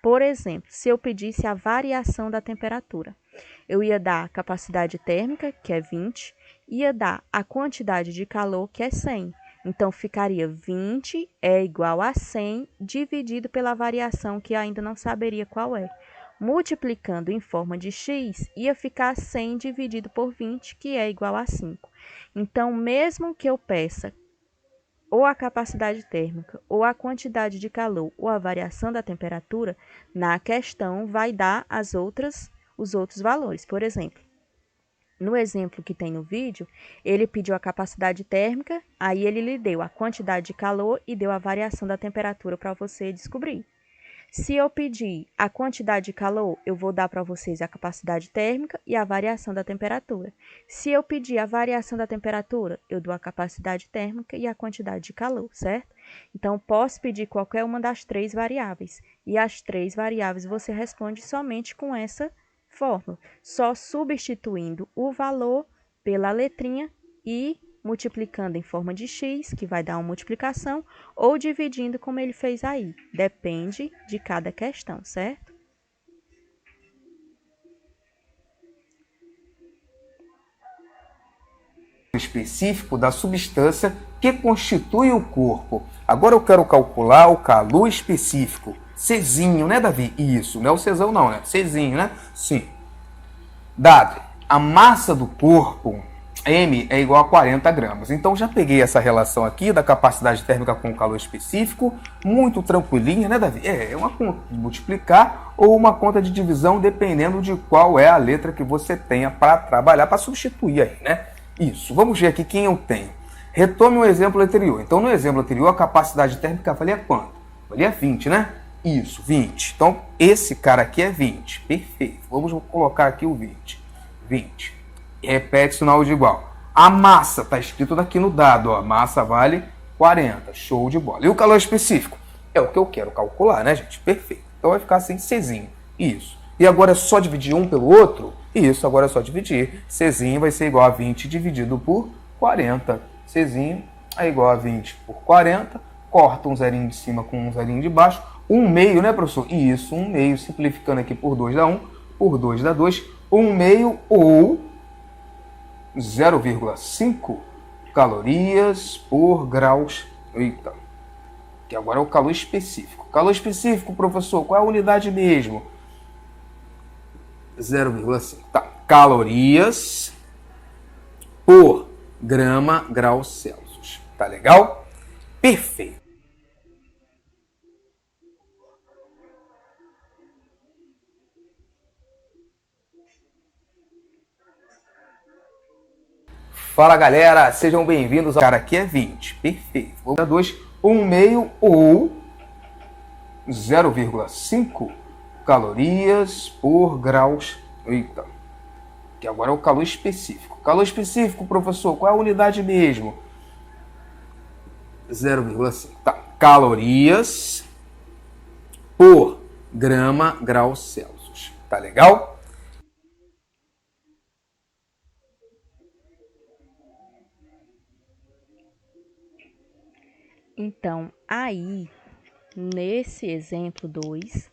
Por exemplo, se eu pedisse a variação da temperatura, eu ia dar a capacidade térmica, que é 20, ia dar a quantidade de calor, que é 100. Então, ficaria 20 é igual a 100 dividido pela variação, que ainda não saberia qual é. Multiplicando em forma de x, ia ficar 100 dividido por 20, que é igual a 5. Então, mesmo que eu peça ou a capacidade térmica, ou a quantidade de calor, ou a variação da temperatura, na questão vai dar os outros valores. Por exemplo, no exemplo que tem no vídeo, ele pediu a capacidade térmica, aí ele lhe deu a quantidade de calor e deu a variação da temperatura para você descobrir. Se eu pedir a quantidade de calor, eu vou dar para vocês a capacidade térmica e a variação da temperatura. Se eu pedir a variação da temperatura, eu dou a capacidade térmica e a quantidade de calor, certo? Então, posso pedir qualquer uma das três variáveis. E as três variáveis você responde somente com essa fórmula, só substituindo o valor pela letrinha e multiplicando em forma de x, que vai dar uma multiplicação, ou dividindo como ele fez aí. Depende de cada questão, certo? Específico da substância que constitui o corpo. Agora eu quero calcular o calor específico. Czinho, né, Davi? Isso, não é o Czão não, né? Czinho, né? Sim. Dado, a massa do corpo, M, é igual a 40 gramas. Então, já peguei essa relação aqui da capacidade térmica com o calor específico, muito tranquilinha, né, Davi? É uma conta de multiplicar ou uma conta de divisão, dependendo de qual é a letra que você tenha para trabalhar, para substituir aí, né? Isso. Vamos ver aqui quem eu tenho. Retome o exemplo anterior. Então, no exemplo anterior, a capacidade térmica valia quanto? Valia 20, né? Isso, 20. Então, esse cara aqui é 20. Perfeito. Vamos colocar aqui o 20. 20. Repete sinal de igual. A massa, está escrito aqui no dado, ó. A massa vale 40. Show de bola. E o calor específico? É o que eu quero calcular, né, gente? Perfeito. Então, vai ficar assim, Czinho. Isso. E agora é só dividir um pelo outro? Isso, agora é só dividir. Czinho vai ser igual a 20 dividido por 40. Czinho é igual a 20 por 40. Corta um zerinho de cima com um zerinho de baixo. 1 meio, né, professor? Isso, 1 meio. Simplificando aqui por 2 dá 1. Por 2 dá 2. 1 meio ou 0,5 calorias por graus. Eita. Que agora é o calor específico. Calor específico, professor, qual é a unidade mesmo? 0,5. Tá. Calorias por grama graus Celsius. Tá legal? Perfeito. Fala, galera, sejam bem-vindos ao cara aqui é 20. Perfeito. Vou dar 2, 1 meio ou 0,5 calorias por graus. Eita. Que agora é o calor específico. Calor específico, professor, qual é a unidade mesmo? 0,5. Tá. Calorias por grama graus Celsius. Tá legal? Então, aí, nesse exemplo 2,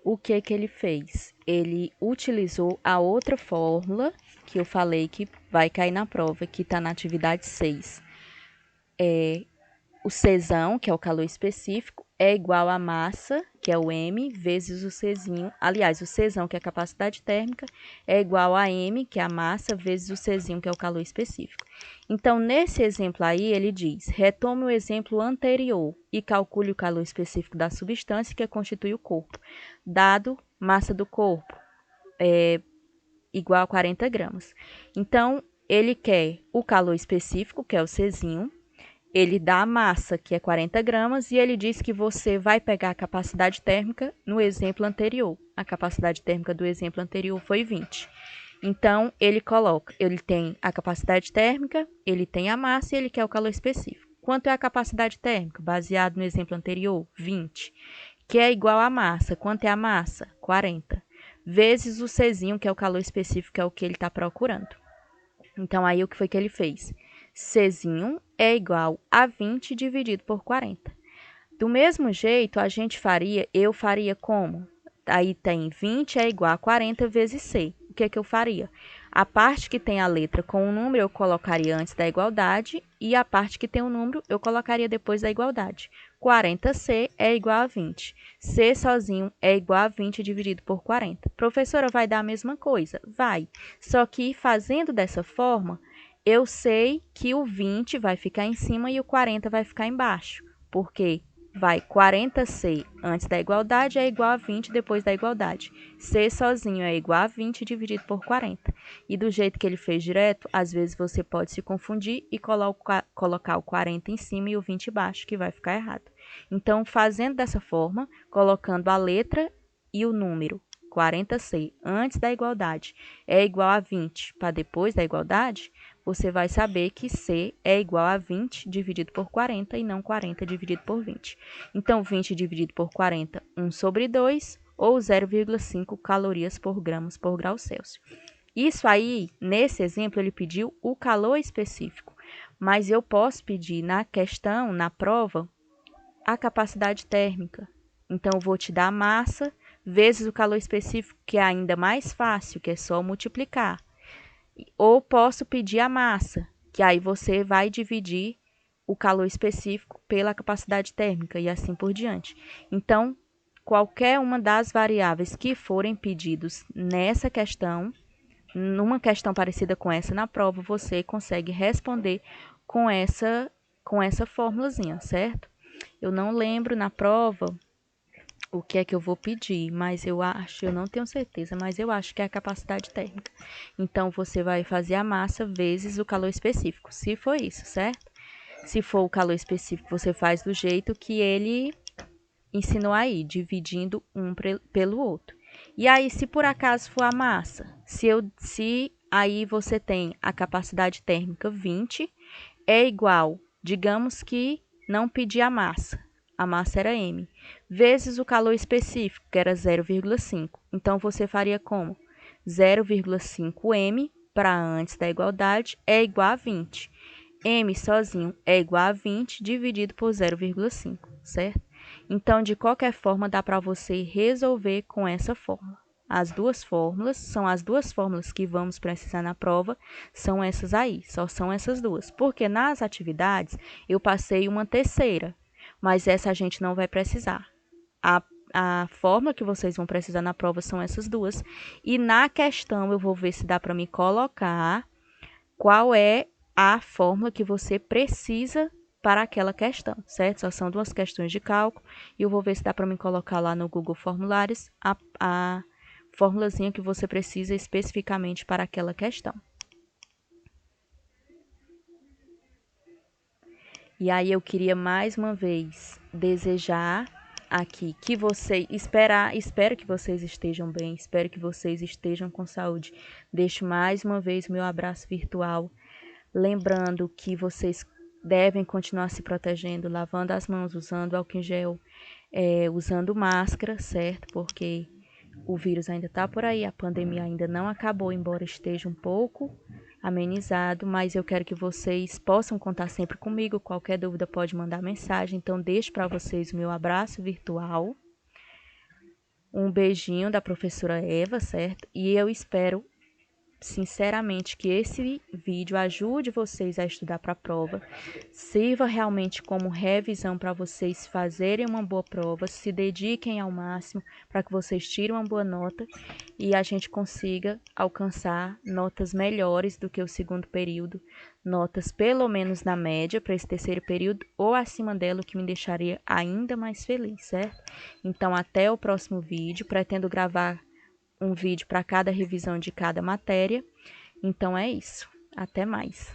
o que ele fez? Ele utilizou a outra fórmula que eu falei que vai cair na prova, que está na atividade 6. O Czão, que é o calor específico, é igual a massa, que é o M, vezes o Czinho. Aliás, o Czão, que é a capacidade térmica, é igual a M, que é a massa, vezes o Czinho, que é o calor específico. Então, nesse exemplo aí, ele diz, retome o exemplo anterior e calcule o calor específico da substância que constitui o corpo. Dado massa do corpo igual a 40 gramas. Então, ele quer o calor específico, que é o Czinho, ele dá a massa, que é 40 gramas, e ele diz que você vai pegar a capacidade térmica no exemplo anterior. A capacidade térmica do exemplo anterior foi 20. Então, ele tem a capacidade térmica, ele tem a massa e ele quer o calor específico. Quanto é a capacidade térmica? Baseado no exemplo anterior, 20, que é igual à massa. Quanto é a massa? 40. Vezes o Czinho, que é o calor específico, que é o que ele está procurando. Então, aí o que foi que ele fez? Czinho é igual a 20 dividido por 40. Do mesmo jeito, eu faria como? Aí tem 20 é igual a 40 vezes C. O que é que eu faria? A parte que tem a letra com o número eu colocaria antes da igualdade e a parte que tem o número eu colocaria depois da igualdade. 40C é igual a 20. C sozinho é igual a 20 dividido por 40. Professora, vai dar a mesma coisa? Vai. Só que fazendo dessa forma, eu sei que o 20 vai ficar em cima e o 40 vai ficar embaixo. Por quê? Vai 40C antes da igualdade é igual a 20 depois da igualdade. C sozinho é igual a 20 dividido por 40. E do jeito que ele fez direto, às vezes você pode se confundir e colocar o 40 em cima e o 20 embaixo, que vai ficar errado. Então, fazendo dessa forma, colocando a letra e o número 40C antes da igualdade é igual a 20 para depois da igualdade, você vai saber que C é igual a 20 dividido por 40 e não 40 dividido por 20. Então, 20 dividido por 40, 1 sobre 2, ou 0,5 calorias por gramas por grau Celsius. Isso aí, nesse exemplo, ele pediu o calor específico, mas eu posso pedir na questão, na prova, a capacidade térmica. Então, eu vou te dar a massa vezes o calor específico, que é ainda mais fácil, que é só multiplicar. Ou posso pedir a massa, que aí você vai dividir o calor específico pela capacidade térmica e assim por diante. Então, qualquer uma das variáveis que forem pedidos nessa questão, numa questão parecida com essa na prova, você consegue responder com essa formulazinha, certo? Eu não lembro na prova o que é que eu vou pedir, mas eu não tenho certeza, mas eu acho que é a capacidade térmica. Então, você vai fazer a massa vezes o calor específico, se for isso, certo? Se for o calor específico, você faz do jeito que ele ensinou aí, dividindo um pelo outro. E aí, se por acaso for a massa, se aí você tem a capacidade térmica 20, é igual, digamos que não pedir a massa era M, vezes o calor específico, que era 0,5. Então, você faria como? 0,5 M para antes da igualdade é igual a 20. M sozinho é igual a 20 dividido por 0,5, certo? Então, de qualquer forma, dá para você resolver com essa fórmula. As duas fórmulas são as duas fórmulas que vamos precisar na prova, são essas aí, só são essas duas. Porque nas atividades eu passei uma terceira, mas essa a gente não vai precisar. A fórmula que vocês vão precisar na prova são essas duas. E na questão eu vou ver se dá para me colocar qual é a fórmula que você precisa para aquela questão, certo? Só são duas questões de cálculo e eu vou ver se dá para me colocar lá no Google Formulários a formulazinha que você precisa especificamente para aquela questão. E aí eu queria mais uma vez desejar aqui que espero que vocês estejam bem, espero que vocês estejam com saúde. Deixo mais uma vez meu abraço virtual, lembrando que vocês devem continuar se protegendo, lavando as mãos, usando álcool em gel, usando máscara, certo? Porque o vírus ainda está por aí, a pandemia ainda não acabou, embora esteja um pouco amenizado, mas eu quero que vocês possam contar sempre comigo. Qualquer dúvida pode mandar mensagem. Então, deixo para vocês o meu abraço virtual. Um beijinho da professora Eva, certo? E eu espero, sinceramente, que esse vídeo ajude vocês a estudar para a prova, sirva realmente como revisão para vocês fazerem uma boa prova, se dediquem ao máximo para que vocês tirem uma boa nota e a gente consiga alcançar notas melhores do que o segundo período, notas pelo menos na média para esse terceiro período ou acima dela, o que me deixaria ainda mais feliz, certo? Então, até o próximo vídeo, pretendo gravar um vídeo para cada revisão de cada matéria. Então é isso. Até mais.